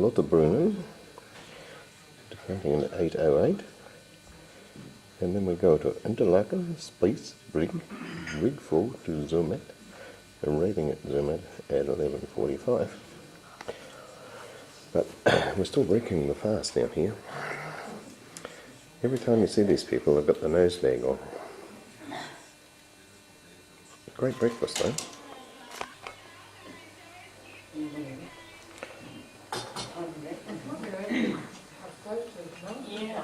Lauterbrunnen, departing in 8:08. And then we go to Interlaken, Spies, Brig 4 to Zermatt, arriving at Zermatt at 11:45. But we're still breaking the fast down here. Every time you see these people, they've got the nose bag on. Great breakfast, though. Yeah.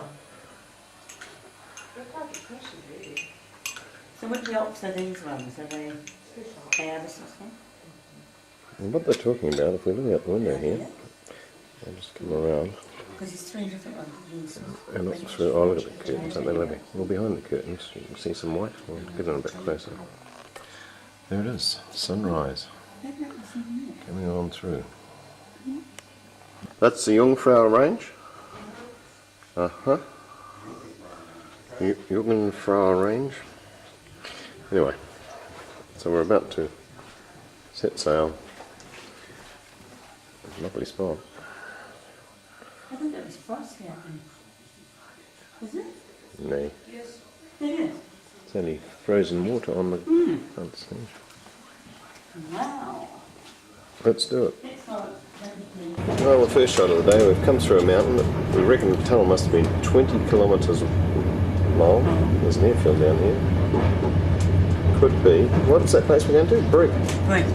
So what helps are these ones? Are they this or something? And what they're talking about, if we look out the window here, I'll just come around. Because there's 3 different ones. And look through, oh look at the curtains, aren't they lovely? Well, behind the curtains, you can see some white. We'll get in a bit closer. There it is, sunrise. Coming on through. That's the Jungfrau range. Uh-huh. Jungfrau range. Anyway, so we're about to set sail. Lovely spot. I think that was frosty out there. Is it? No. Yes. It is. It's only frozen water on the front stage. Wow. Let's do it. It's not. Well, the first shot of the day, we've come through a mountain. We reckon the tunnel must have been 20 kilometres long. There's an airfield down here. Could be. What's that place we're going to? Brig. Right.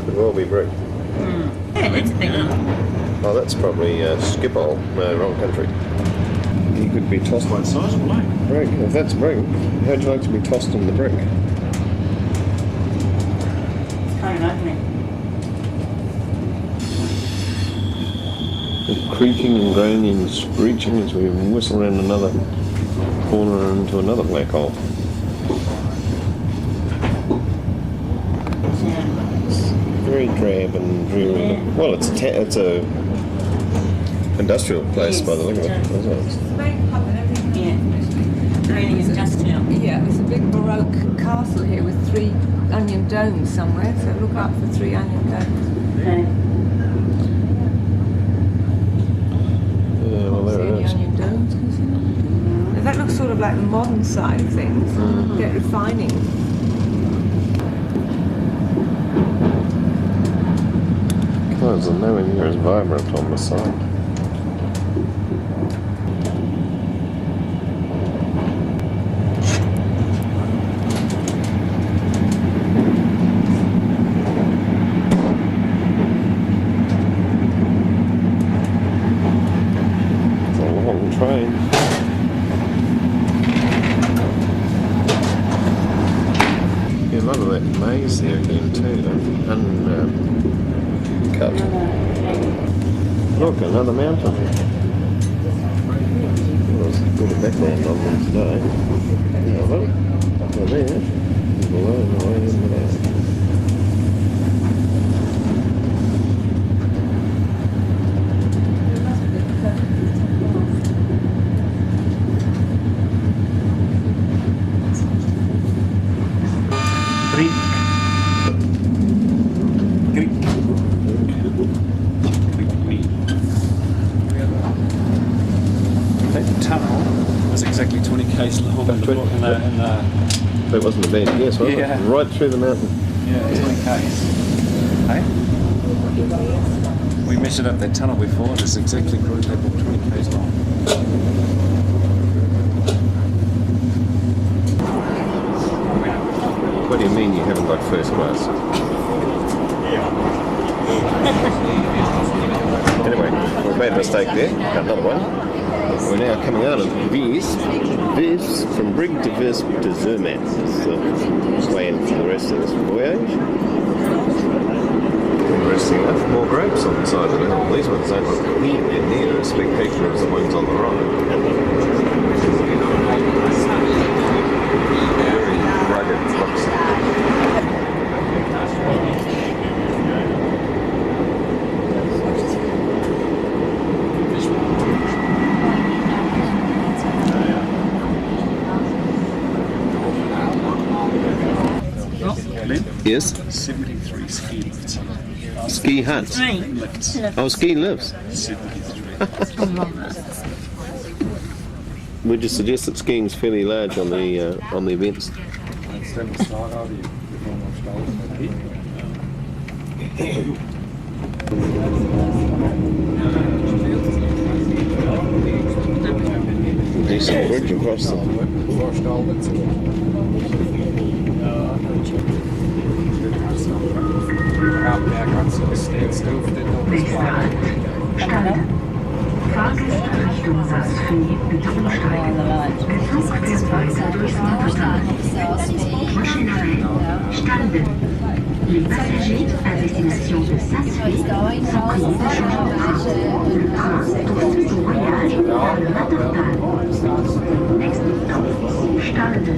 Could well be Brig. Yeah, it's a big one. Oh, that's probably Schiphol. No, wrong country. You could be tossed. Quite sizable, eh? Brig. If that's Brig, how'd you like to be tossed in the Brig? It's kind of ugly. The creaking and groaning and screeching as we whistle around another corner into another black hole. Very drab and dreary. Yeah. Well, it's a industrial place by the look of it, isn't it? It's a very pub and everything. Yeah. Really industrial. Yeah, there's a big Baroque castle here with 3 onion domes somewhere, so look out for 3 onion domes. Okay. Yeah, well, See there any it is. onion domes? Can you see that? Now, that looks sort of like the modern side of things. They're refining. Colours are nowhere near as vibrant on the side. It's a long train. Yeah, a lot of that maize there again too, cut. Look, another mountain. Well, there's a bit of background on them today. Yeah, well, they're there. Below and away in the That tunnel was exactly 20 k's long in the That wasn't a bad guess, was Yeah. it? Right through the mountain. yeah, 20 k's. Hey? We measured up that tunnel before, it's exactly cruise level 20 k's long. What do you mean you haven't got first class? Anyway, we've made a mistake there. Got another one. We're now coming out of Vis from Brig to Vis to Zermatt. It's the plan for the rest of this voyage. Interesting enough, more grapes on the side of the hill. These ones don't look near as spectacular as the ones on the right. Very rugged looks. Yes. 73 ski lifts. Ski huts. Oh, ski lifts. Would you suggest that skiing is fairly large on the events? Decent bridge across the... Fahrgäste Richtung Saas-Fee bitte umsteigen. Der Zug fährt weiter durch Wuppertal. Prochaine Standen. Les passagers à destination de Saas-Fee sont priés de changer le train poursuit son voyage vers le Wuppertal. Next stop, Standen.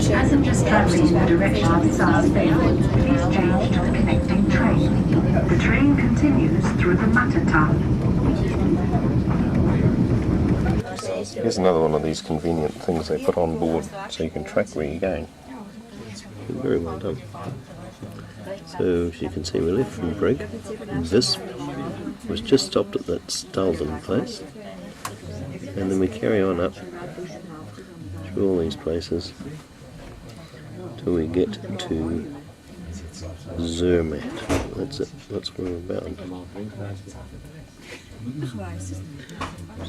Passengers traveling in the direction of Saas-Fee, please change to the connecting train. The train continues through the Wuppertal. Here's another one of these convenient things they put on board so you can track where you're going. Very well done. So as you can see, we left from Brig. This was just stopped at that Stalden place, and then we carry on up through all these places till we get to Zermatt. That's it. That's where we're bound.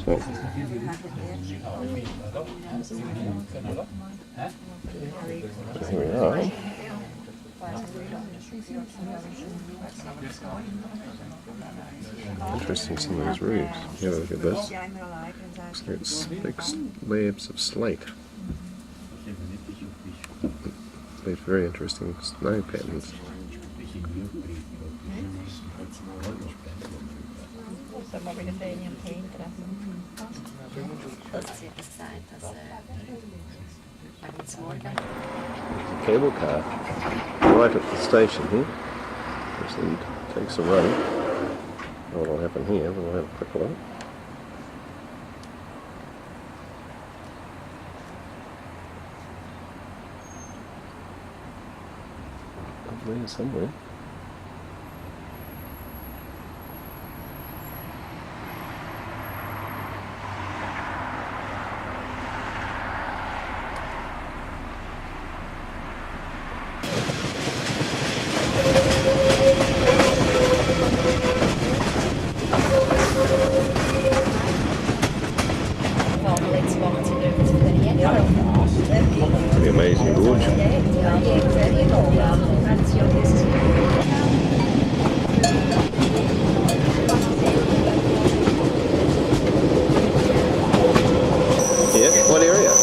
So, here we are. Interesting, some of those roofs. Yeah, look at this. Looks like it's big slabs of slate. These very interesting snow patterns. Cable car right at the station here. Just takes a run. What will happen here, we'll have a quick look. Up there somewhere. Pretty amazing gorge. Yeah, what area?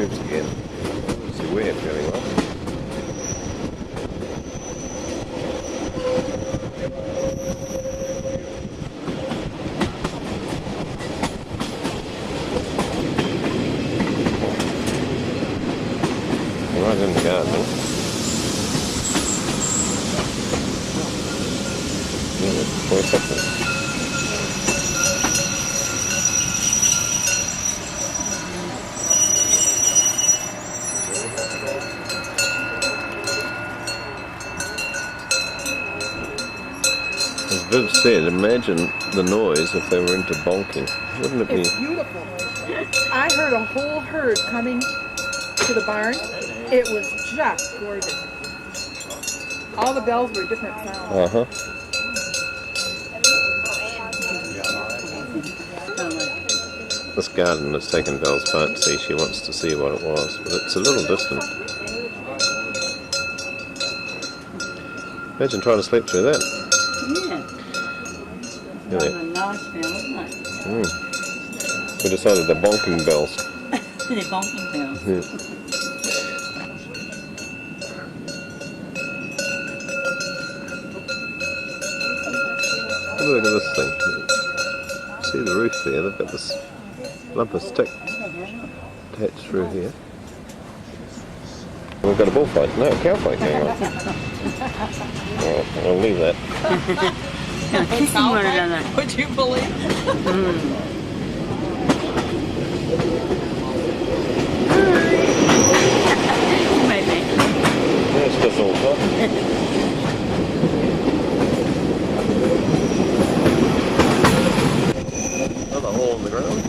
Again. See where it's going on. Right in the garden. Yeah, where's that thing? As Viv said, imagine the noise if they were into bonking. Wouldn't it be? It's beautiful. I heard a whole herd coming to the barn. It was just gorgeous. All the bells were different sounds. Uh-huh. This garden has taken Belle's fancy. She wants to see what it was, but it's a little distant. Imagine trying to sleep through that. Yeah. Rather a large bell, isn't it? We decided they're bonking bells. They're bonking bells. Have a look at this thing. See the roof there? They've got this lump of stick attached through here. We've got a bullfight, no, a cow fight going on. Well, I'll leave that. Kissing one another. Would you believe? Maybe. That's just all top. Another hole in the ground.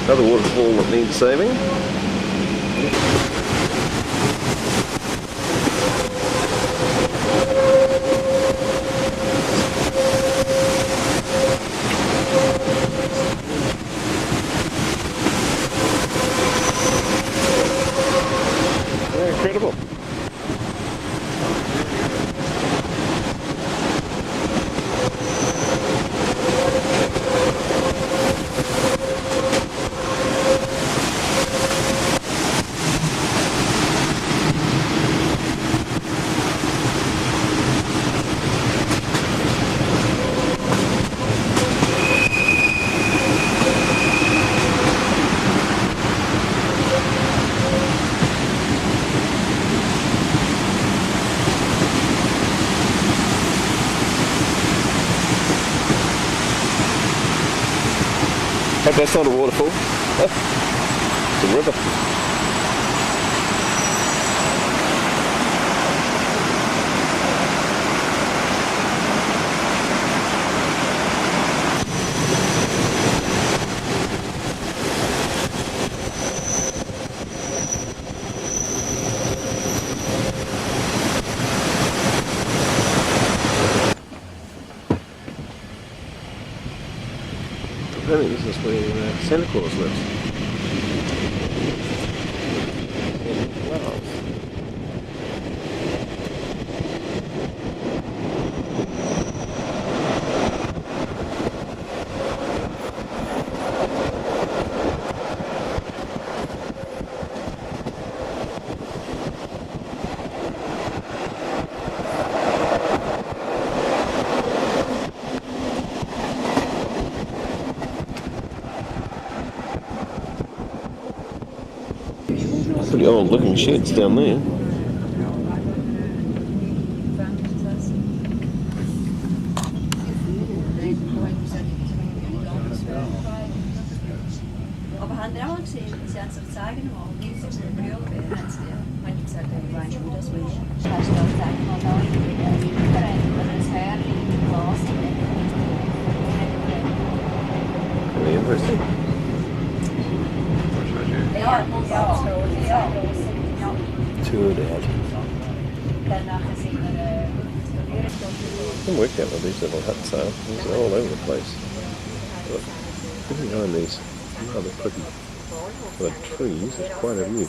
Another waterfall that needs saving. Yeah, incredible. Hope that's not a waterfall. It's a river. I think this is where Santa Claus lives. Wow. Pretty old looking sheds down there. Aber haben Sie auch mal gesehen, Sie haben es uns zeigen wollen, wie es ist, haben Sie ja. Habe ich gesagt, ich weiß nicht, wie das will. Hast du das zeigt mal da in der Winterrennen oder das Hörli im Glas? Very interesting. Ja, ja. Tour dad. Dann nachher sind wir I can work out where these little huts are. They're all over the place. Look, behind these rather pretty trees, there's quite a view.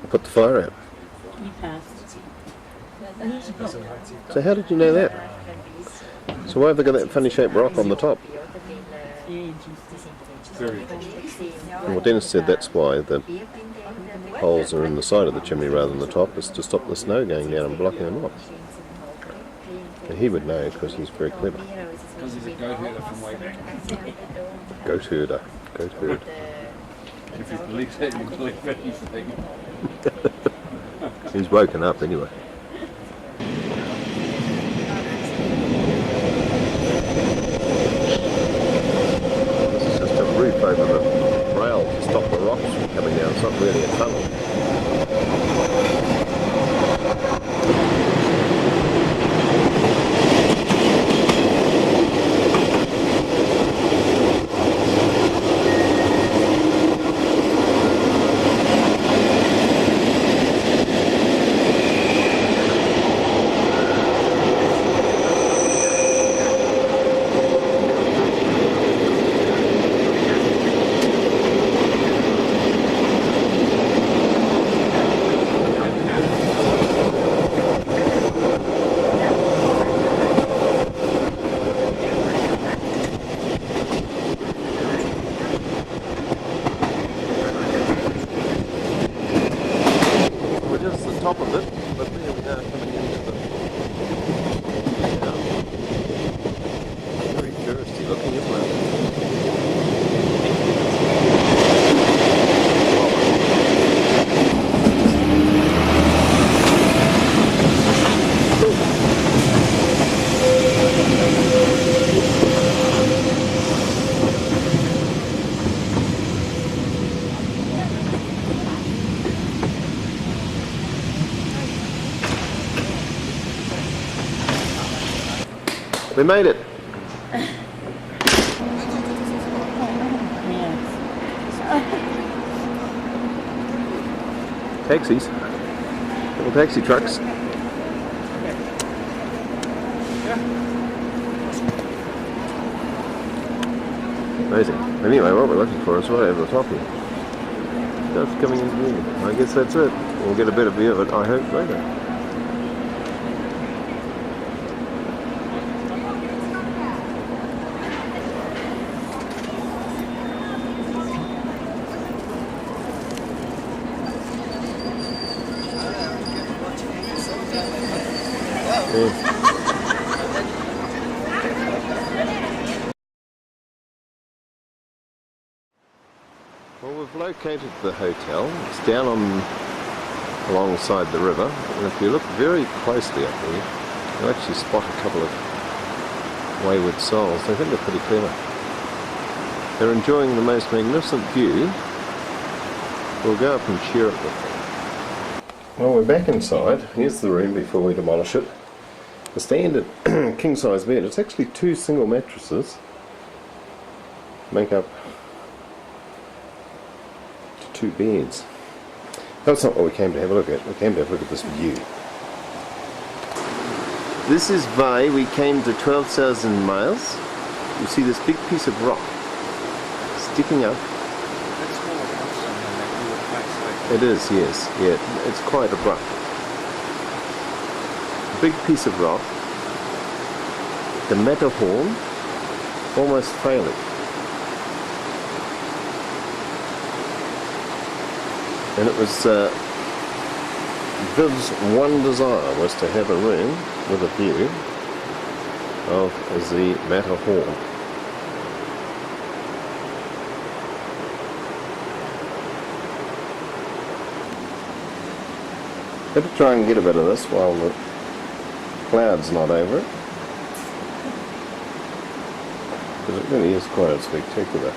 I put the fire out. You passed. So how did you know that? So why have they got that funny shaped rock on the top? Well, Dennis said that's why the holes are in the side of the chimney rather than the top, is to stop the snow going down and blocking them off. And he would know because he's very clever. Because he's a goat herder from way back. Goat herder. Goat herd. If you believe it, you believe anything. He's woken up anyway. This is just a roof over the rail to stop the rocks from coming down. It's not really a tunnel. Top of it, but there we are coming into the very touristy looking, isn't it? We made it. Taxis. Little taxi trucks. Amazing. Anyway, what we're looking for is right over the top here. Stuff coming into view. I guess that's it. We'll get a better view of it, I hope, later. Well, we've located the hotel. It's down alongside the river, and if you look very closely up there, you'll actually spot a couple of wayward souls. I think they're pretty clever. They're enjoying the most magnificent view. We'll go up and share it with them. Well, we're back inside. Here's the room before we demolish it. The standard king-size bed. It's actually 2 single mattresses. Make up 2 beds. That's not what we came to have a look at. We came to have a look at this view. This is why we came to 12,000 miles. You see this big piece of rock sticking up. It is, yes. Yeah, it's quite abrupt. A big piece of rock. The Matterhorn almost failing. And it was Viv's one desire was to have a room with a view of the Matterhorn. Better try and get a bit of this while the cloud's not over it, because it really is quite spectacular.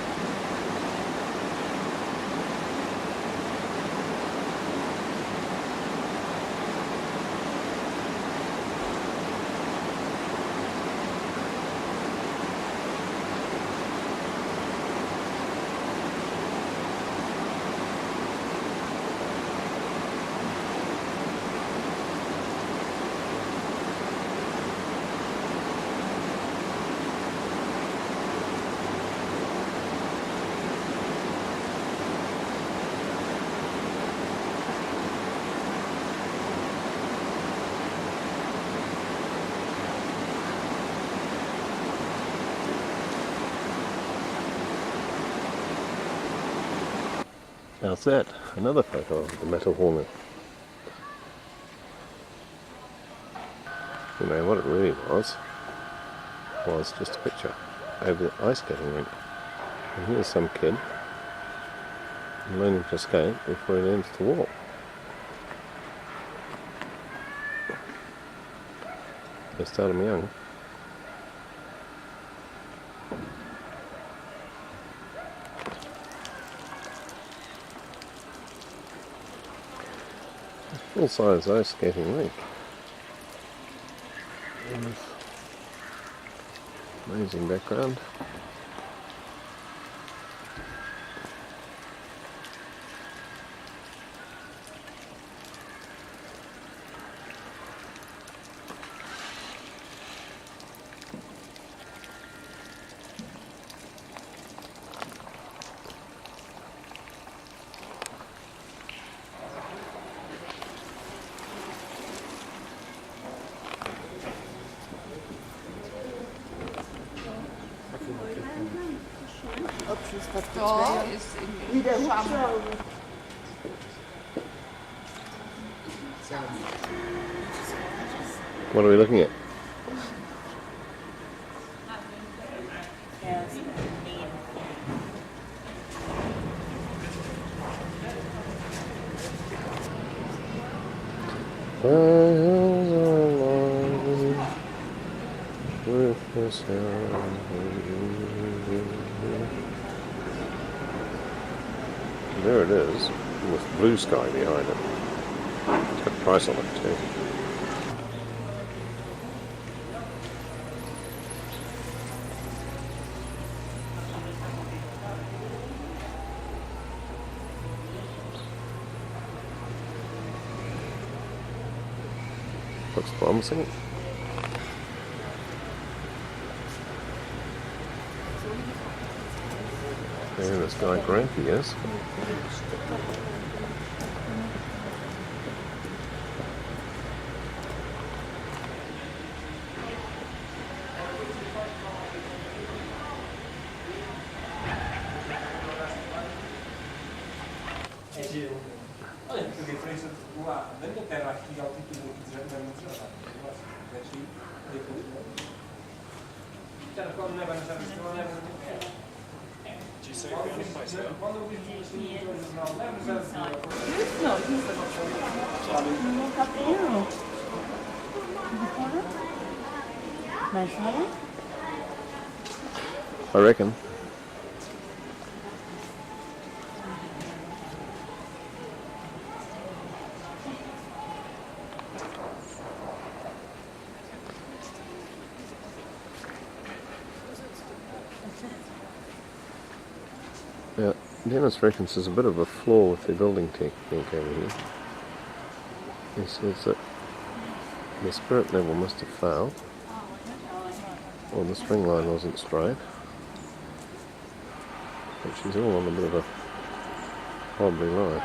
How's that? Another photo of the Matterhorn. You know, what it really was just a picture over the ice skating rink. And here's some kid learning to skate before he learns to walk. They start him young. Full size ice skating rink. Amazing background. Da ist irgendwie Schwamm. What are we looking at? There it is, with blue sky behind it. It's got a price on it too. Looks promising. There this guy Granky is. I reckon. Yeah, Dennis reckons there's a bit of a flaw with the building technique over here. He says that the spirit level must have failed, or the string line wasn't straight, but she's all on a bit of a wobbly line.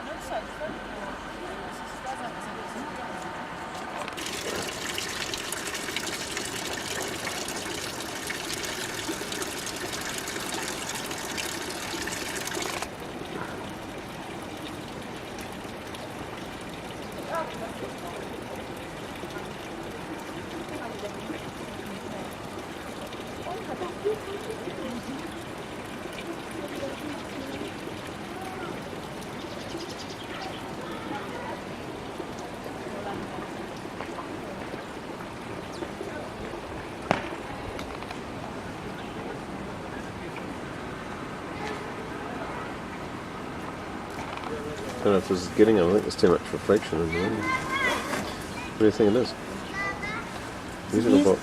I don't know if this is getting it. I think there's too much reflection in there. What do you think it is? Beautiful.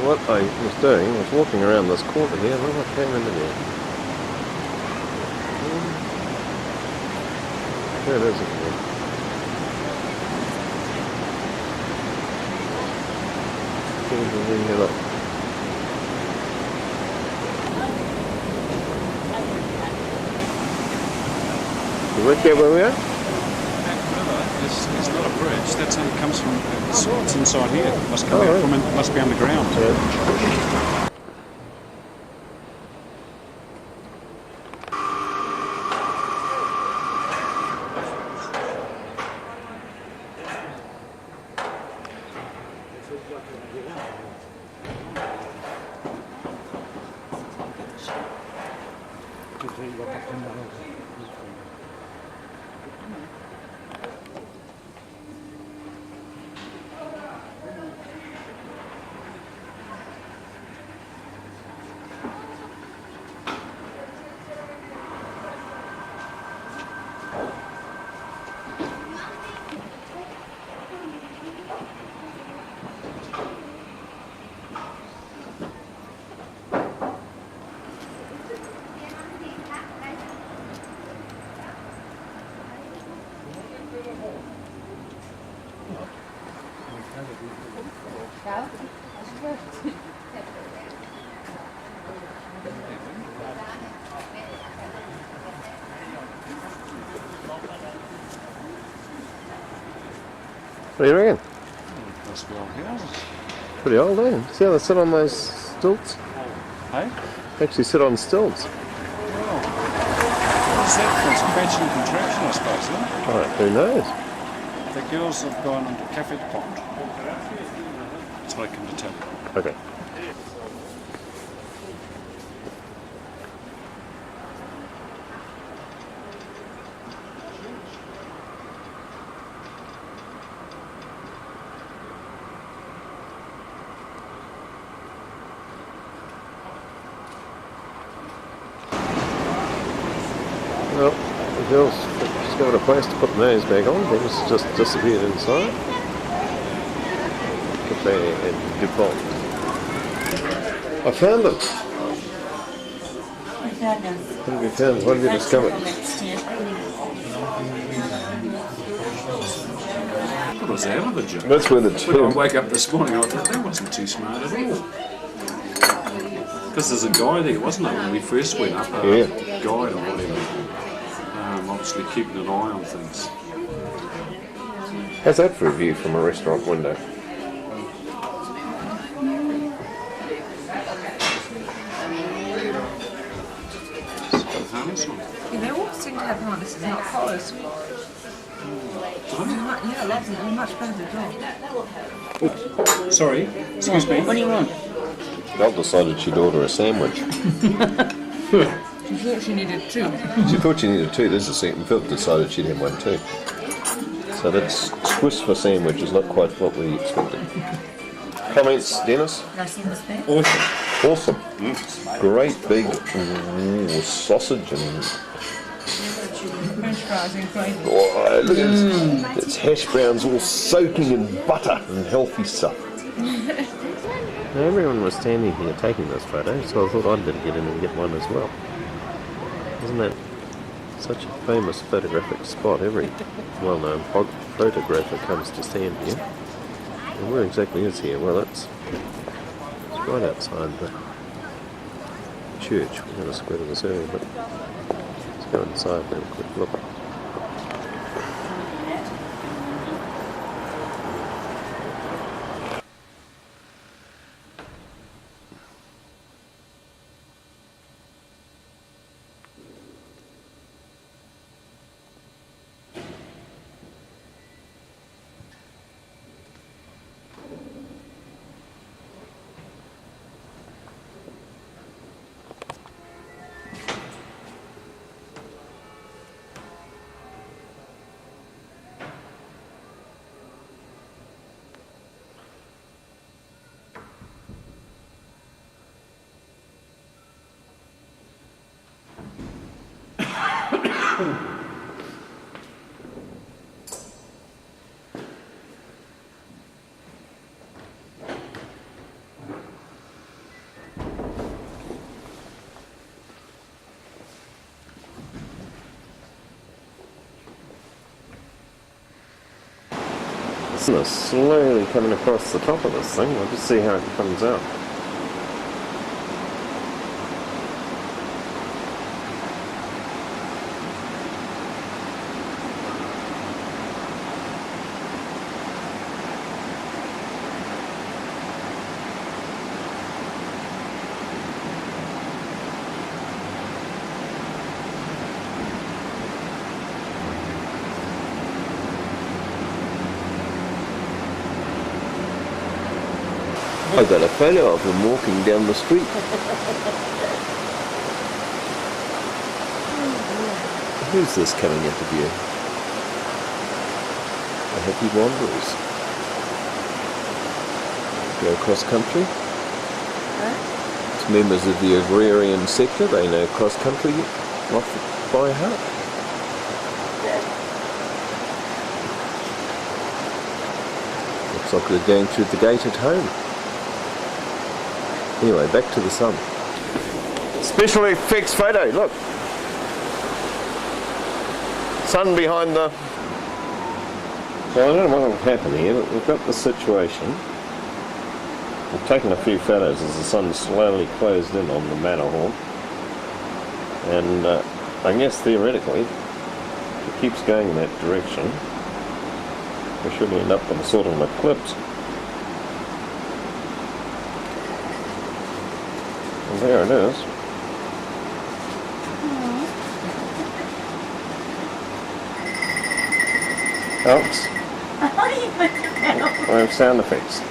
What I was doing was walking around this corner here, and I came into there. There it is again. Look. You work out where we are? It's not a bridge. That's only comes from. It's inside here. Must come Oh, out right. from. Must be underground. What do you reckon? That's the old houses. Pretty old, eh? See how they sit on those stilts? Hey? They actually sit on stilts. What is that for? It's contraction and contraction, I suppose, isn't it? Alright, who knows? The girls have gone into Cafe de Pont. That's what I come to tell you. Okay. Well, the girls discovered a place to put the nose bag on. They just disappeared inside. Cafe Dupont. I found them. I found them. What have you found? What have you discovered? What was out of the gym? That's where the When I two. woke up this morning, I thought that wasn't too smart at all. Because there's a guy there, wasn't there, when we first went up? Yeah. Guide or whatever. Obviously keeping an eye on things. How's that for a view from a restaurant window? Harness on. Yeah, they all seem to have harnesses, not collars. Yeah, they're much better job. Sorry, excuse me. What do you want? Belle decided she'd order a sandwich. She thought she needed two. She thought she needed two. There's a second. Phil decided she'd have one too. So that's Swiss for sandwich is not quite what we expected. Comments, Dennis? Awesome. Awesome. Great big sausage and French fries and gravy. oh, look at this. It's hash browns all soaking in butter and healthy stuff. Now, everyone was standing here taking this photo, so I thought I'd better get in and get one as well. Isn't that such a famous photographic spot? Every well-known photographer comes to stand here. And where exactly is here? Well, it's right outside the church. We're going to square to this area, but let's go inside and have a quick look. sun is slowly coming across the top of this thing. We'll just see how it comes out. I got a photo of them walking down the street. Who's this coming into view? The Happy Wanderers. Go cross country. It's members of the agrarian sector. They know cross country off by heart. Looks like they're going through the gate at home. Anyway, back to the sun. Special effects photo, look. Sun behind the... So I don't know what will happen here, but we've got the situation. We've taken a few photos as the sun slowly closed in on the Matterhorn. And I guess theoretically, if it keeps going in that direction, we should end up with a sort of an eclipse. And there it is. Oops. We have sound effects.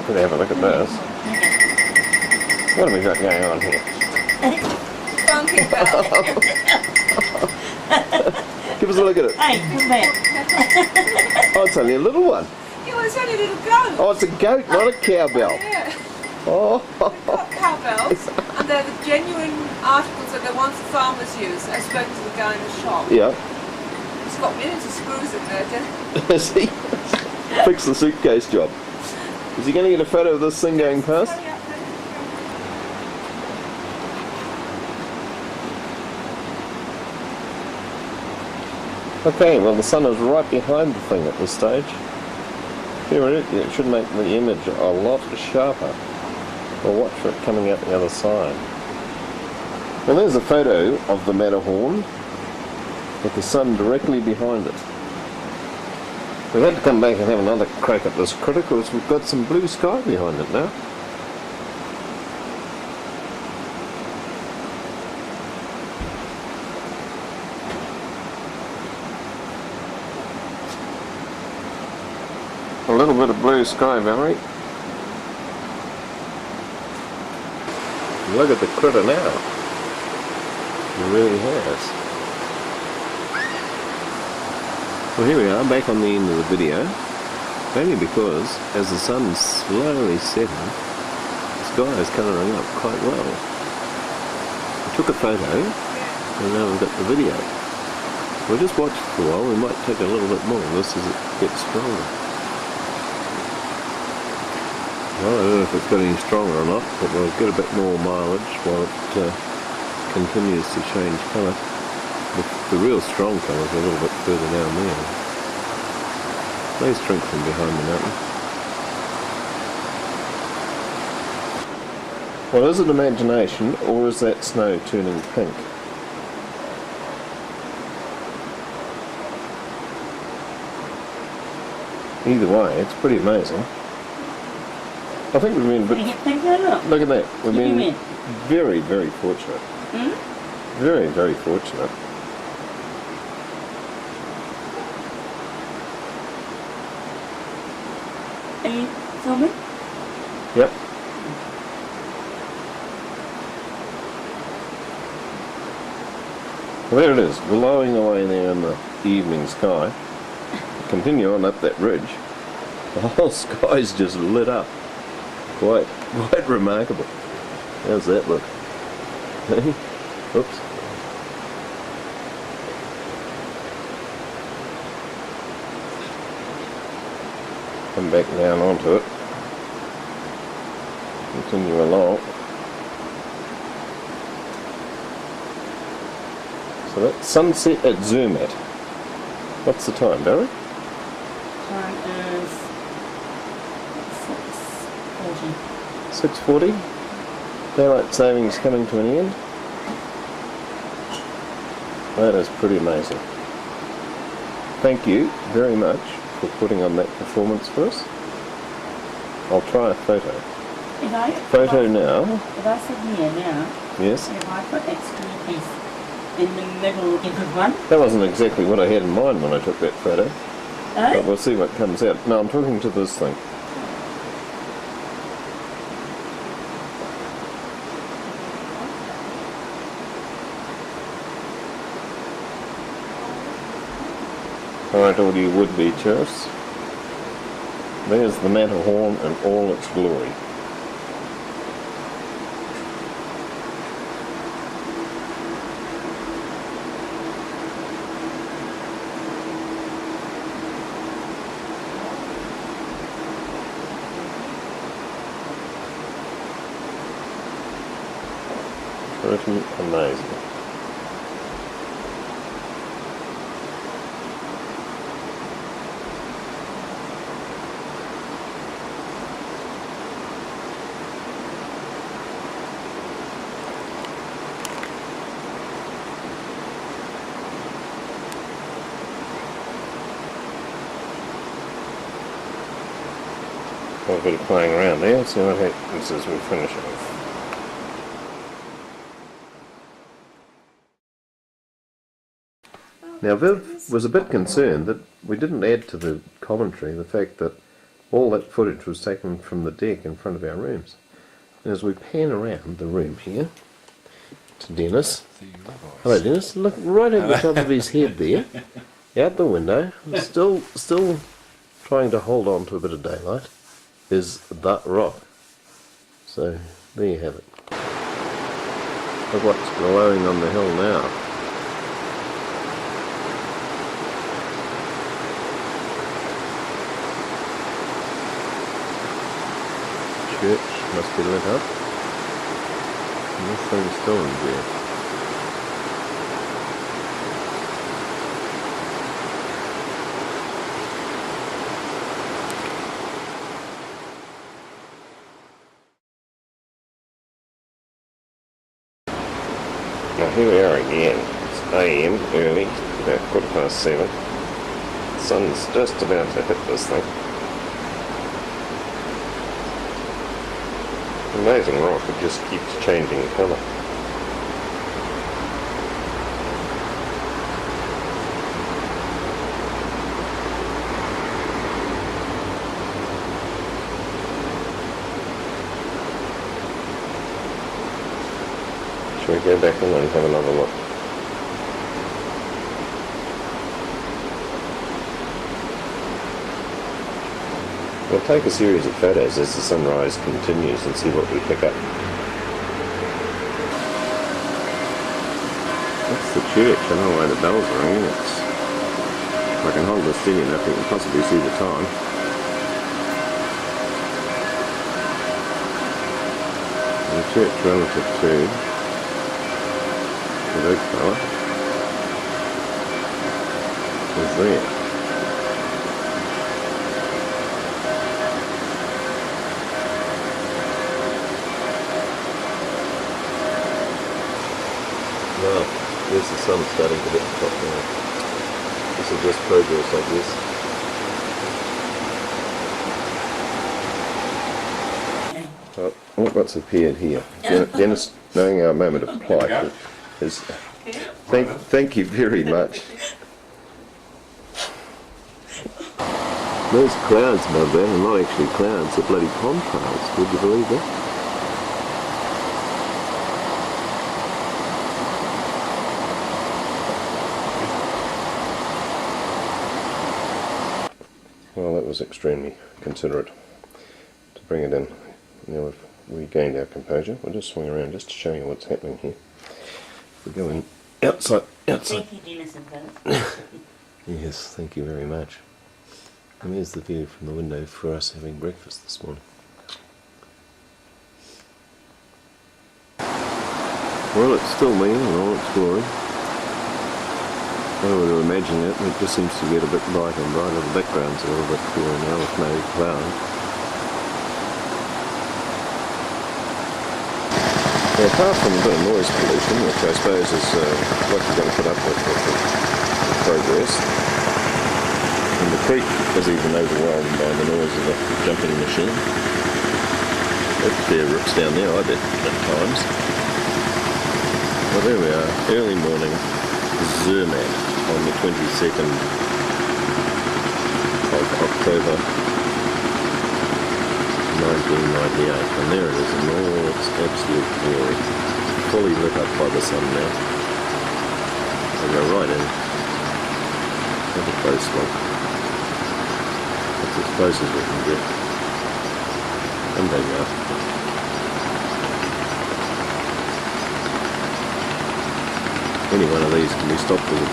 Could have a look at this. What have we got going on here? Funky bell. Give us a look at it. Hey, come back. Oh, it's only a little one. Yeah, well, it's only a little goat. Oh, it's a goat, not a cowbell. Yeah. Oh, They've got cowbells, and they're the genuine articles that the ones the farmers use. I spoke to the guy in the shop. yeah. He's got millions of screws in there. See? Fix the suitcase job. Is he going to get a photo of this thing going past? Okay, well the sun is right behind the thing at this stage. Theoretically it should make the image a lot sharper. We'll watch for it coming out the other side. Well, there's a photo of the Matterhorn with the sun directly behind it. We've had to come back and have another crack at this critter because we've got some blue sky behind it now. A little bit of blue sky, Valerie. Look at the critter now. It really has. Well, here we are, back on the end of the video. Only because, as the sun's slowly setting, the sky is colouring up quite well. I took a photo, and now we've got the video. We'll just watch for a while. We might take a little bit more of this as it gets stronger. Well, I don't know if it's got any stronger or not, but we'll get a bit more mileage while it continues to change colour. The real strong colours are a little bit further down there. They strengthen behind the mountain. Well, is it imagination or is that snow turning pink? Either way, it's pretty amazing. I think we've been a bit... Can you pick that up? Look at that. We've What do you been mean? very, very fortunate. Very, very fortunate. Are you filming? Yep. Well, there it is, glowing away there in the evening sky. Continue on up that ridge. The whole sky's just lit up. Quite remarkable. How's that look? Oops. Come back down onto it. Continue along. So that's sunset at Zermatt. What's the time, Barry? Time is 6:40. 6:40. Daylight savings coming to an end. That is pretty amazing. Thank you very much for putting on that performance for us. I'll try a photo. Photo now. If I sit here now, Yes. if I put that square piece in the middle of one, That wasn't exactly what I had in mind when I took that photo. But we'll see what comes out. No, I'm talking to this thing. Alright, all you would-be tourists. There's the Matterhorn in all its glory. Pretty amazing. Got a bit of playing around there. Let's see what happens as we finish it off. Now Viv was a bit concerned that we didn't add to the commentary the fact that all that footage was taken from the deck in front of our rooms. And as we pan around the room here to Dennis. Hello Dennis, look right at the top of his head there, out the window, still trying to hold on to a bit of daylight, is that rock. So there you have it. Look what's glowing on the hill now. Church must be lit up. And this thing's still in there. Now here we are again. It's AM early, about 7:15. The sun's just about to hit this thing. Amazing rock, it just keeps changing colour. Shall we go back in and have another look? We'll take a series of photos as the sunrise continues and see what we pick up. That's the church. I don't know why the bells are ringing. If I can hold this steady enough, you can possibly see the time. And the church relative to the oak tower is there. Well, there's the sun starting to hit the top now. This is just progress, I guess. Well, look what's appeared here. Dennis, knowing our moment of plight, is thank you very much. There's clouds above there, and not actually clouds, they're bloody contrails. Would you believe that? Well, that was extremely considerate to bring it in. Now we've regained our composure. We'll just swing around just to show you what's happening here. We go in outside. Thank you, Dennis and Philip. Yes, thank you very much. And there's the view from the window for us having breakfast this morning. Well, it's still me in all its glory. I would imagine it just seems to get a bit brighter and brighter. The background's a little bit cooler now with no cloud. Now, apart from a bit of noise pollution, which I suppose is what you're going to put up with the progress, and the creek is even overwhelmed by the noise of the jumping machine. That there rips down there, I bet, at times. Well, there we are, early morning Zermatt on the 22nd of October 1998, and there it is in all its absolute glory, fully lit up by the sun now. I'll go right in, have a close look. That's as close as we can get. And there you are. Any one of these can be stopped with a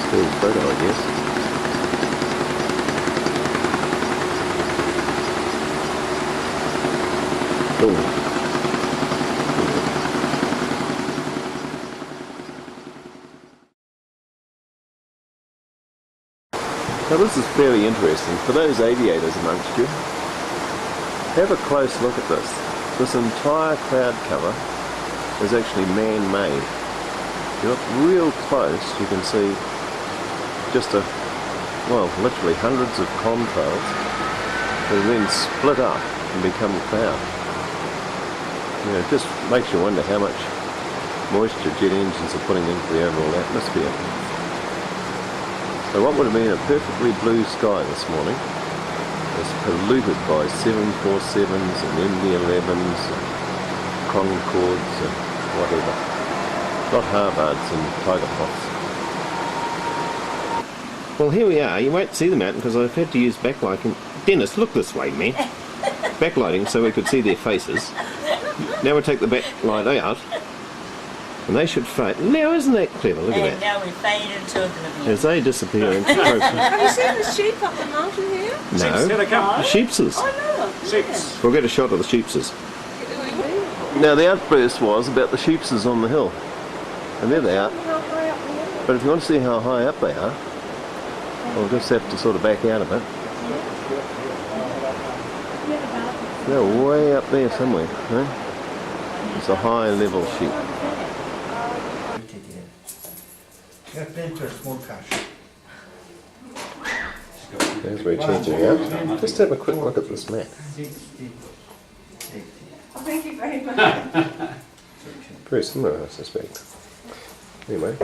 still photo, I guess. Now this is fairly interesting. For those aviators amongst you, have a close look at this. This entire cloud cover is actually man-made. If you look real close, you can see just literally hundreds of contrails that then split up and become cloud. You know, it just makes you wonder how much moisture jet engines are putting into the overall atmosphere. So what would have been a perfectly blue sky this morning is polluted by 747s and MD-11s and Concords and whatever. Not Harvards and Tiger Fox. Well, here we are. You won't see the mountain because I've had to use backlighting. Dennis, look this way, man. Backlighting so we could see their faces. Now we take the backlight out. And they should fade. Now, isn't that clever? Look at that. Now we fade into oblivion. As they disappear into Have you seen the sheep up the mountain here? No, Here they come. the sheepses. Oh, no. Sheeps. We'll get a shot of the sheepses. Now, the outburst was about the sheepses on the hill. And there they are. How high up the hill? But if you want to see how high up they are, we'll just have to sort of back out of it. They're way up there somewhere. Right? It's a high level sheep. Get into a small cache. As we're changing out, just have a quick look at this map. Thank you very much. Very similar, I suspect. Anyway,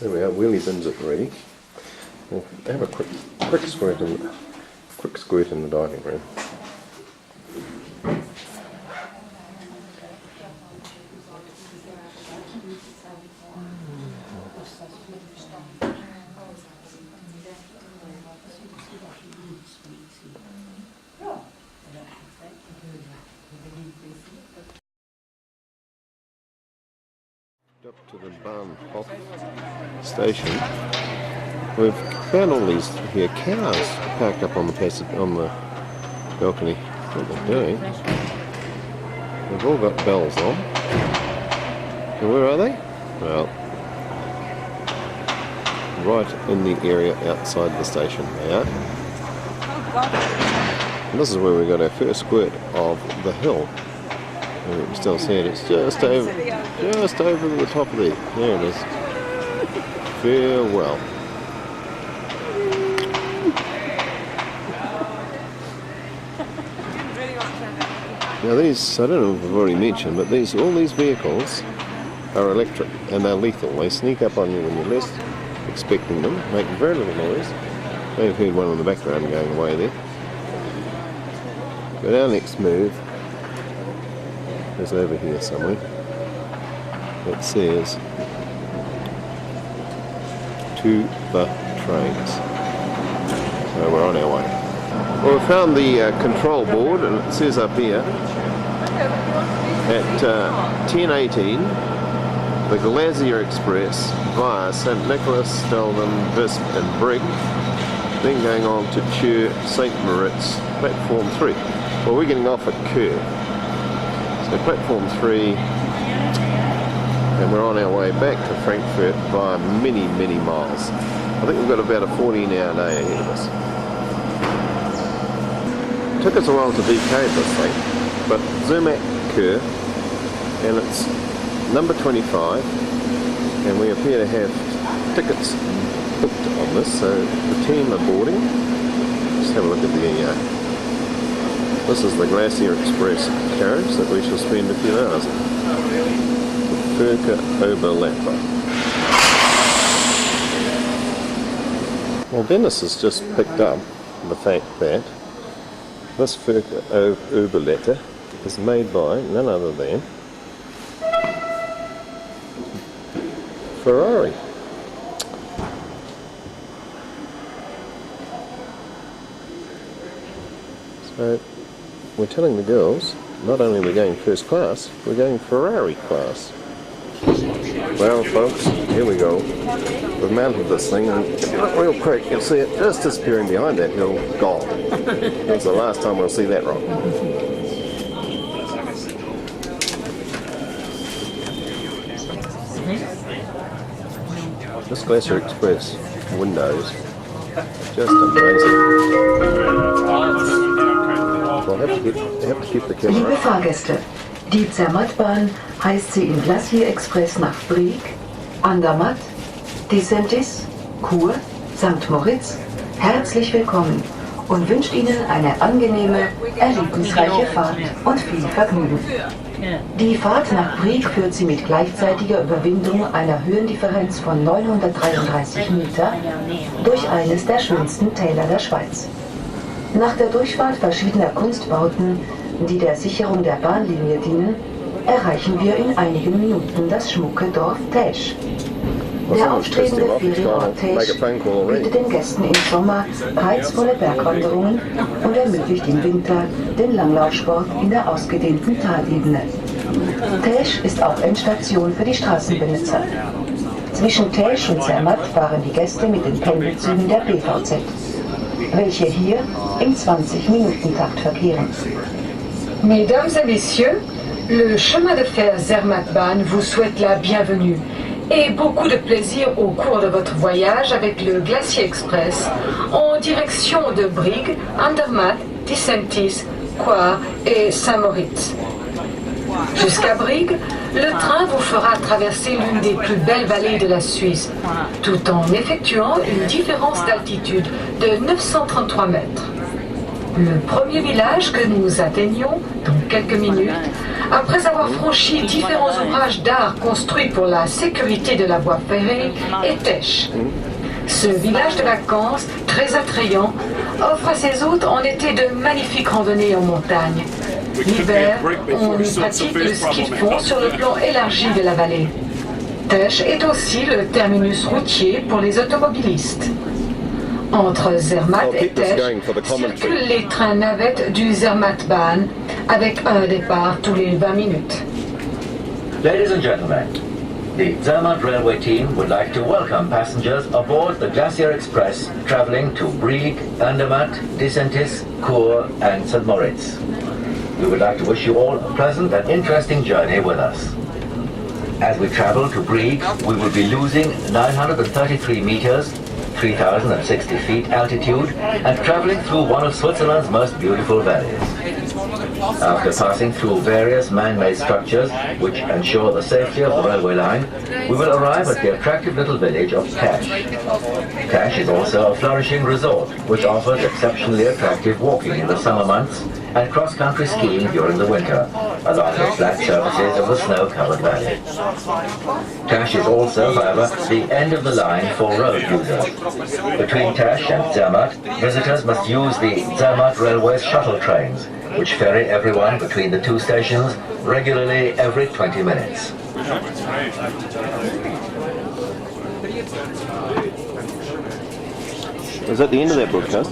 there we are. Wheelie bins at ready. We'll have a quick squirt in the dining room. Up to the Barn Hop station. We've found all these here cows parked up on the balcony. What they're doing? They've all got bells on. And where are they? Well, right in the area outside the station they are. And this is where we got our first squirt of the hill. You can still see it. It's just over the top of there. There it is. Farewell. Now these, I don't know if I've already mentioned, but all these vehicles are electric and they're lethal. They sneak up on you when you're least expecting them, make very little noise. I've heard one in the background going away there. But our next move is over here somewhere. It says to the trains. So we're on our way. Well, we found the control board, and it says up here at 10:18 the Glacier Express via St Nicholas, Stelden, Visp and Brigg, then going on to Chur, St Moritz, platform 3. Well, we're getting off at Kerr. So platform 3 and we're on our way back to Frankfurt by many, many miles. I think we've got about a 14-hour day ahead of us. It took us a while to decode this thing, but Zermatt Kerr, and it's number 25, and we appear to have tickets booked on this, so the team are boarding. Just have a look at the this is the Glacier Express carriage that we shall spend a few hours in. The Furka Oberlepper. Well, Dennis has just picked up the fact that this Furka Oberlepper is made by none other than Ferrari. So we're telling the girls, not only are we going first class, we're going Ferrari class. Well folks, here we go. We've mounted this thing, and if you look real quick, you'll see it just disappearing behind that hill, gone. That's the last time we'll see that rock. This Glacier Express windows, just amazing. We'll have to keep the camera. Liebe Fahrgäste, die Zermattbahn heißt Sie im Glacier Express nach Brieg, Andermatt, Disentis, Chur, St. Moritz herzlich willkommen und wünscht Ihnen eine angenehme, erlebnisreiche Fahrt und viel Vergnügen. Die Fahrt nach Brieg führt Sie mit gleichzeitiger Überwindung einer Höhendifferenz von 933 Meter durch eines der schönsten Täler der Schweiz. Nach der Durchfahrt verschiedener Kunstbauten, die der Sicherung der Bahnlinie dienen, erreichen wir in einigen Minuten das schmucke Dorf Tesch. Der aufstrebende Ferienort Tesch bietet den Gästen im Sommer reizvolle Bergwanderungen und ermöglicht im Winter den Langlaufsport in der ausgedehnten Talebene. Tesch ist auch Endstation für die Straßenbenutzer. Zwischen Tesch und Zermatt fahren die Gäste mit den Pendelzügen der BVZ, welche hier im 20-Minuten-Takt verkehren. Mesdames et messieurs, le chemin de fer Zermattbahn vous souhaite la bienvenue et beaucoup de plaisir au cours de votre voyage avec le Glacier Express en direction de Brieg, Andermatt, Disentis, Chur et Saint-Moritz. Jusqu'à Brieg, le train vous fera traverser l'une des plus belles vallées de la Suisse, tout en effectuant une différence d'altitude de 933 mètres. Le premier village que nous atteignons dans quelques minutes, après avoir franchi différents ouvrages d'art construits pour la sécurité de la voie ferrée, est Tesch. Ce village de vacances, très attrayant, offre à ses hôtes en été de magnifiques randonnées en montagne. L'hiver, on y pratique le ski de fond sur le plan élargi de la vallée. Tesch est aussi le terminus routier pour les automobilistes. Entre Zermatt et Tesch circulent les trains navettes du Zermattbahn avec un départ tous les 20 minutes. Ladies and gentlemen, the Zermatt Railway team would like to welcome passengers aboard the Glacier Express travelling to Brieg, Andermatt, Disentis, Chur and St. Moritz. We would like to wish you all a pleasant and interesting journey with us. As we travel to Brieg, we will be losing 933 meters, 3,060 feet altitude, and traveling through one of Switzerland's most beautiful valleys. After passing through various man-made structures which ensure the safety of the railway line, we will arrive at the attractive little village of Tesch. Tesch is also a flourishing resort which offers exceptionally attractive walking in the summer months and cross-country skiing during the winter, along the flat surfaces of the snow-covered valley. Tesch is also, however, the end of the line for road users. Between Tesch and Zermatt, visitors must use the Zermatt Railway's shuttle trains, which ferry everyone between the two stations regularly every 20 minutes. Is that the end of that broadcast?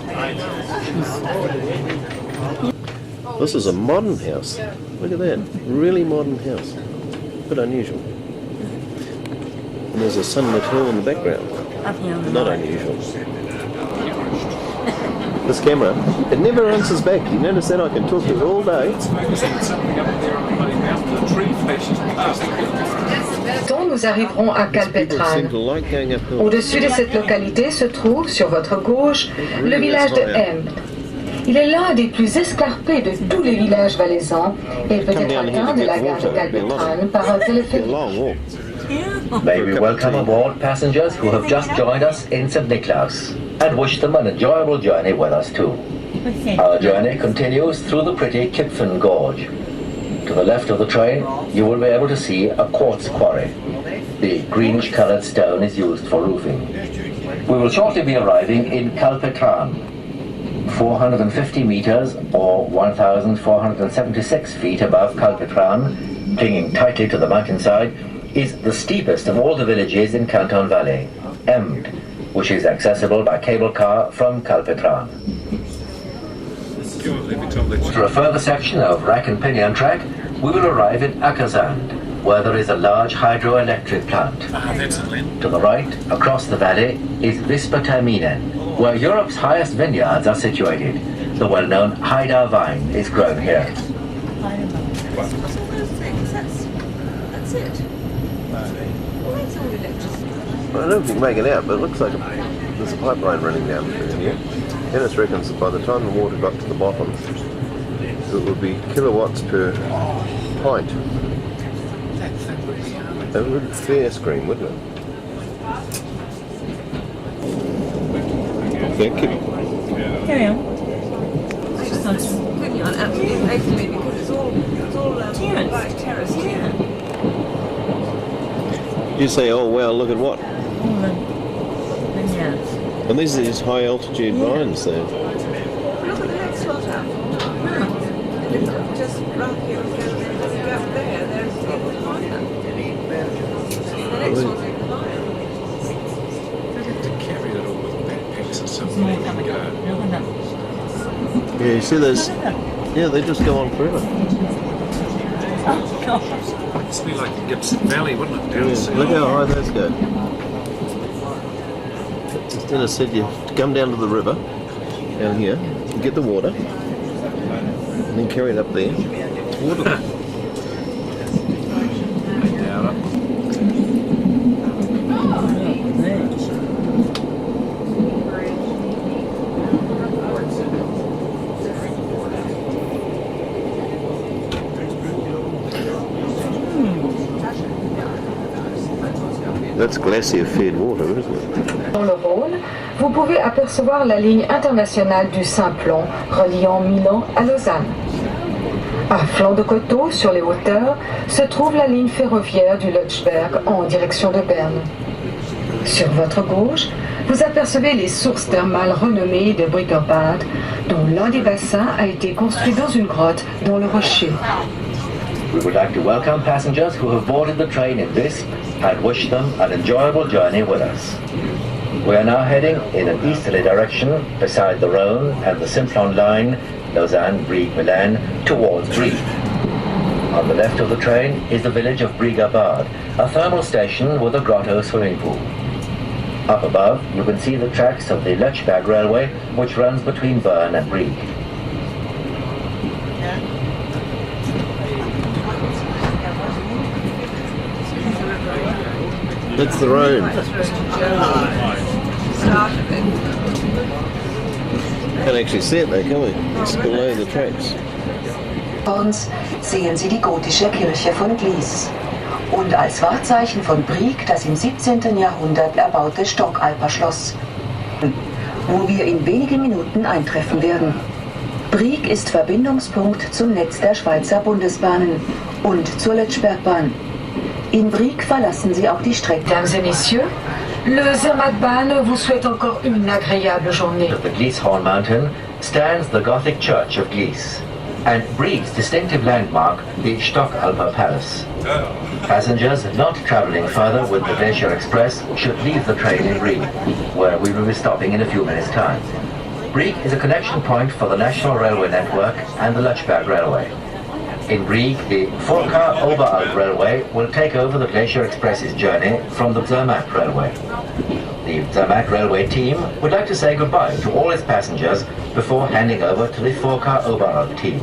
This is a modern house. Look at that. Really modern house. Bit unusual. And there's a sunlit hill in the background. Not unusual. This camera, it never answers back. You notice that? I can talk to it all day. Nous arriverons à Kalpetran. Au-dessus de cette localité se trouve, sur votre gauche, le village de Emd. Il est l'un des plus escarpés de tous les villages valaisans et peut être atteint de la gare de Kalpetran par un téléphérique. May we welcome aboard passengers who have just joined us in St. Niklaus and wish them an enjoyable journey with us too. Our journey continues through the pretty Kipfen Gorge. To the left of the train, you will be able to see a quartz quarry. The greenish-coloured stone is used for roofing. We will shortly be arriving in Kalpetran. 450 meters or 1,476 feet above Kalpetran, clinging tightly to the mountainside, is the steepest of all the villages in Canton Valley, Emd, which is accessible by cable car from Kalpetran. Through a further section of rack and pinion track, we will arrive in Akazand, where there is a large hydroelectric plant. To the right, across the valley, is Vispaterminen, where Europe's highest vineyards are situated. The well-known Haidar vine is grown here. That's it. I don't know if you can make it out, but it looks like there's a pipeline running down through here. Dennis reckons that by the time the water got to the bottom, it would be kilowatts per pint. That would be fair screen, wouldn't it? Okay, Carry on. I just started clicking on absolutely amazingly because it's all black terrace. Yeah. You say, oh wow, look at what? All the vineyards. And these are these high altitude vines there. Look at the next one up. Just right here, up there, there's the next one's even higher. To carry it all with backpacks or something. More coming up. Look at that. Yeah, you see those? Yeah, they just go on forever. Oh, God. It's be like Gibson Valley, wouldn't it? Down Yeah, look how high those go. As Dennis said, you come down to the river, down here, you get the water, and then carry it up there. It's water. That's glacier-fed water, isn't it? Dans le Rhône, vous pouvez apercevoir la ligne internationale du Simplon reliant Milan à Lausanne. À flanc de coteau, sur les hauteurs, se trouve la ligne ferroviaire du Lötschberg en direction de Berne. Sur votre gauche, vous apercevez les sources thermales renommées de Briggerbad, dont l'un des bassins a été construit dans une grotte dans le rocher. We would like to welcome passengers who have boarded the train in Visp and wish them an enjoyable journey with us. We are now heading in an easterly direction beside the Rhone and the Simplon line, Lausanne, Brieg, Milan, towards Brieg. On the left of the train is the village of Briggerbad, a thermal station with a grotto swimming pool. Up above, you can see the tracks of the Lötschberg Railway, which runs between Bern and Brieg. That's the road. Can't actually see it though, can we? It's below the tracks. Vor uns sehen Sie die gotische Kirche von Glis und als Wahrzeichen von Brieg das im 17. Jahrhundert erbaute Stockalper Schloss, wo wir in wenigen Minuten eintreffen werden. Brieg ist Verbindungspunkt zum Netz der Schweizer Bundesbahnen und zur Lötschbergbahn. In Brieg verlassen Sie auch die Strecke. Mesdames et messieurs, le Zermattbahn vous souhaite encore une agréable journée. At the Glieshorn Mountain stands the Gothic Church of Glies and Brieg's distinctive landmark, the Stockalper Palace. Passengers not travelling further with the Glacier Express should leave the train in Brieg, where we will be stopping in a few minutes' time. Brieg is a connection point for the National Railway Network and the Lötschberg Railway. In Brieg, the Vorka Oberalp Railway will take over the Glacier Express's journey from the Zermatt Railway. The Zermatt Railway team would like to say goodbye to all its passengers before handing over to the Vorka Oberalp team.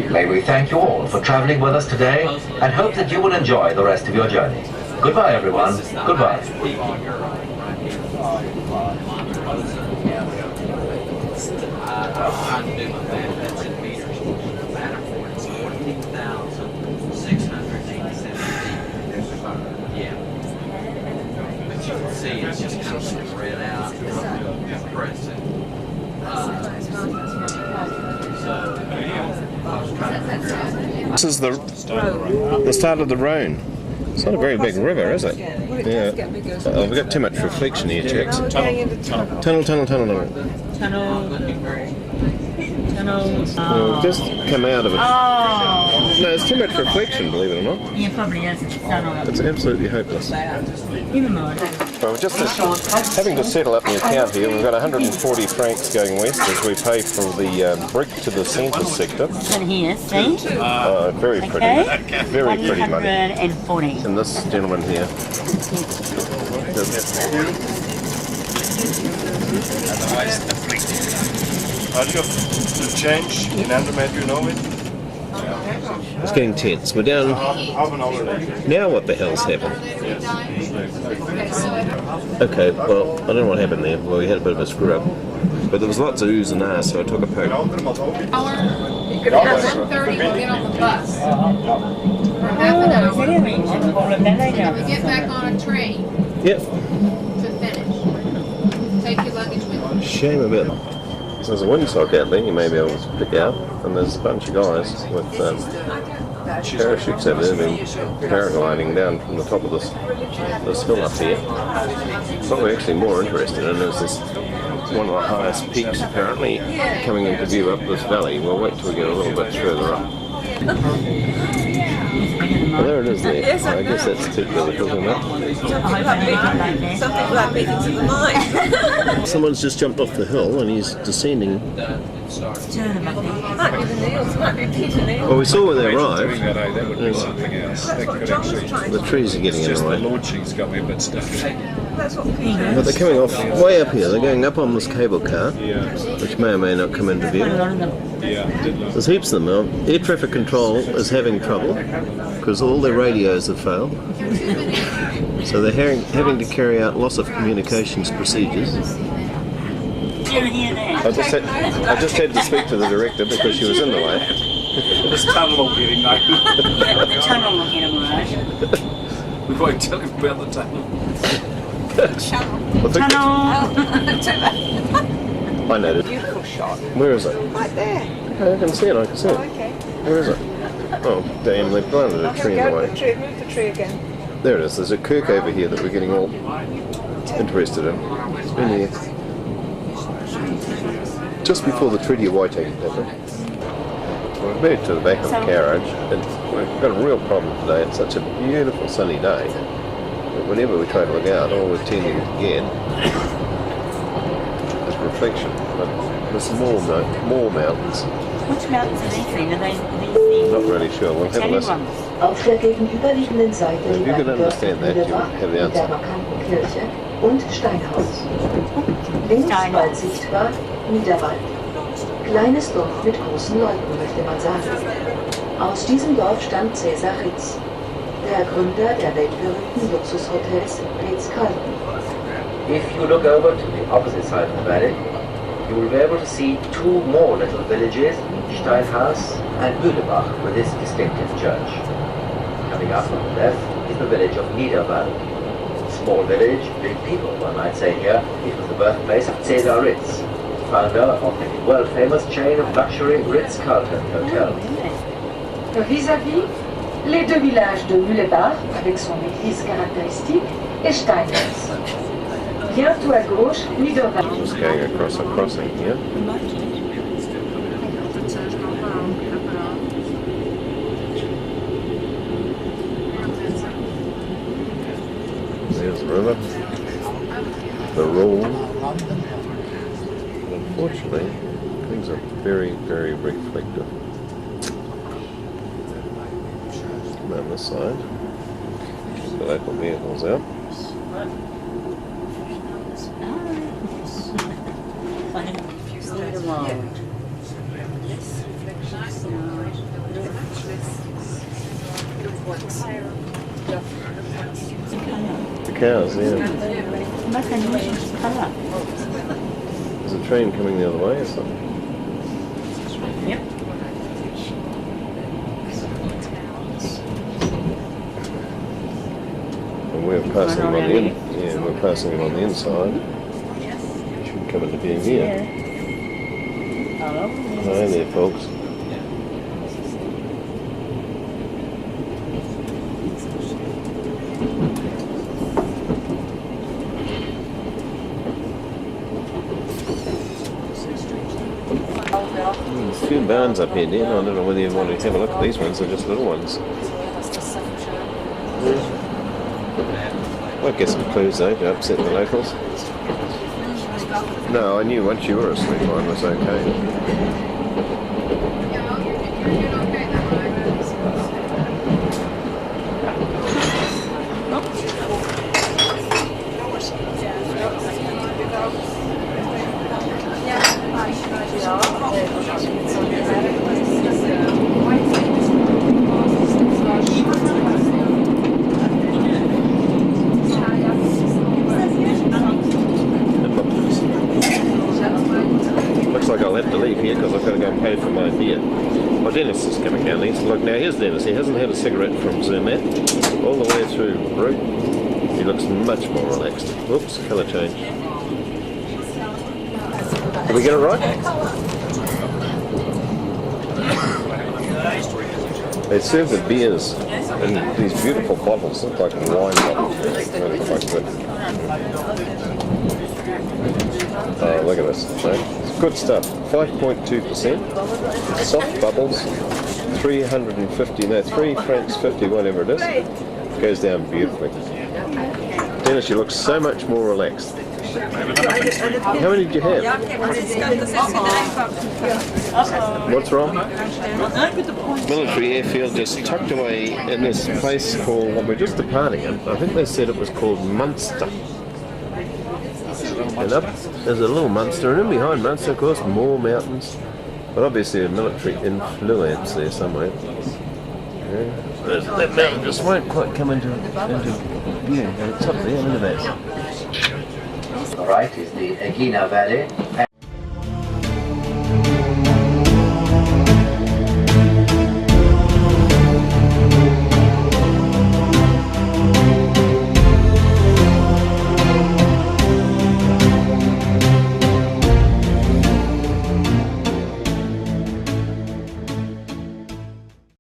May we thank you all for traveling with us today and hope that you will enjoy the rest of your journey. Goodbye, everyone. Goodbye. It's just kind of spread out, pressing. This is the start of the Rhone. It's not a very big river, is it? Yeah. Oh, we've got too much reflection here, chaps. Tunnel. We've just come out of it. Oh. No, it's too much reflection, believe it or not. Yeah, probably is. It's absolutely hopeless. Never mind. Well, we're just having to settle up the account here. We've got 140 francs going west as we pay for the brick to the centre sector. And here, see? Very pretty. Okay. Very pretty money. 140. And this gentleman here. Have you got the change in Andromed, you know it? It's getting tense. We're down. Half an hour later. Now what the hell's happened? Okay, well, I don't know what happened there. Well, we had a bit of a screw up. But there was lots of oohs and ahs, so I took a poke. You could have 1:30, we'll get on the bus. For half an hour. And we get back on a train Yep. to finish. Take your luggage with you. Shame about it. There's a windsock out there you may be able to pick out, and there's a bunch of guys with parachutes over there, been paragliding down from the top of this hill up here. What we're actually more interested in is this one of the highest peaks apparently coming into view up this valley. We'll wait till we get a little bit further up. Well, there it is there. I guess that's the peak that we're talking about. Something like meetings of the mind. Someone's just jumped off the hill and he's descending. Might be the Neils, might be Peter Neil. Well, we saw when they arrived. That would be something else. That could actually. The trees are getting in Just the the way. launching's got me a bit stuffy. That's what Peter But they're coming off way up here. They're going up on this cable car, which may or may not come into view. Yeah, did look. There's heaps of them now. Air traffic control is having trouble because all their radios have failed. So they're having to carry out loss of communications procedures. I just had to speak to the director because she was in the way. This tunnel will get him, though. The tunnel will get him, right? We won't tell him about the tunnel. I noted. beautiful shot. Where is it? Right there. I can see it, I can see it. Okay. Where is it? Oh, damn, they've planted a tree in the way. Move the tree again. There it is. There's a kirk over here that we're getting all interested in. It's been here just before the Treaty of Waitangi happened. We've moved to the back of the carriage and we've got a real problem today. It's such a beautiful sunny day that whenever we try to look out, all we're tending to get is reflection. But there's more mountains. Which mountains are these in? Are they I'm not really sure. We'll have a listen. Auf der gegenüberliegenden Seite If you could liegen understand that, you would have the der answer. markanten Kirche und Steinhaus. Links bald sichtbar Niederwald. Kleines Dorf mit großen Leuten, möchte man sagen. Aus diesem Dorf stammt Cäsar Ritz, der Gründer der weltberühmten Luxushotels Ritz-Carlton. If you look over to the opposite side of the valley, you will be able to see two more little villages, Steinhaus and Mühlebach, with this distinctive church. Coming up on the left is the village of Niederwald. Small village, big people, one might say here. It was the birthplace of Cäsar Ritz, founder of the world-famous chain of luxury Ritz-Carlton hotels. Vis-à-vis, les deux villages de Mühlebach, avec son église caractéristique, et Steinhaus. Bien tout à gauche, Niederwald. Just going across a crossing here. There's the river, the Rhone. Unfortunately, things are very, very reflective. Around this side, the local vehicles out. The cows, yeah. Must have changed colour. There's a train coming the other way or something. Yep. And we're passing him on the we're passing him on the inside. He should come into being here. Hello. Hi there, folks. There's a few barns up here, Dan. I don't know whether you want to have a look at these ones. They're just little ones. Might get some clues though to upset the locals. No, I knew once you were asleep, mine was okay. Looks like I'll have to leave here because I've got to go and pay for my beer. My dentist is coming down these. Look, now here's Dennis. He hasn't had a cigarette from Zermatt all the way through route. He looks much more relaxed. Whoops, colour change. Did we get it right? They serve the beers in these beautiful bottles. Look like wine bottles. Really quite good. Oh, look at this. It's good stuff. 5.2%. Soft bubbles. 3 francs 50, whatever it is. Goes down beautifully. Dennis, you look so much more relaxed. How many did you have? What's wrong? Military airfield just tucked away in this place called, what we're just departing in. I think they said it was called Munster. And up there's a little Munster, and in behind Munster, of course, more mountains. But obviously a military influence there somewhere. Yeah. That mountain just won't quite come into view. It's up there, look at that. Right is the Egina Valley.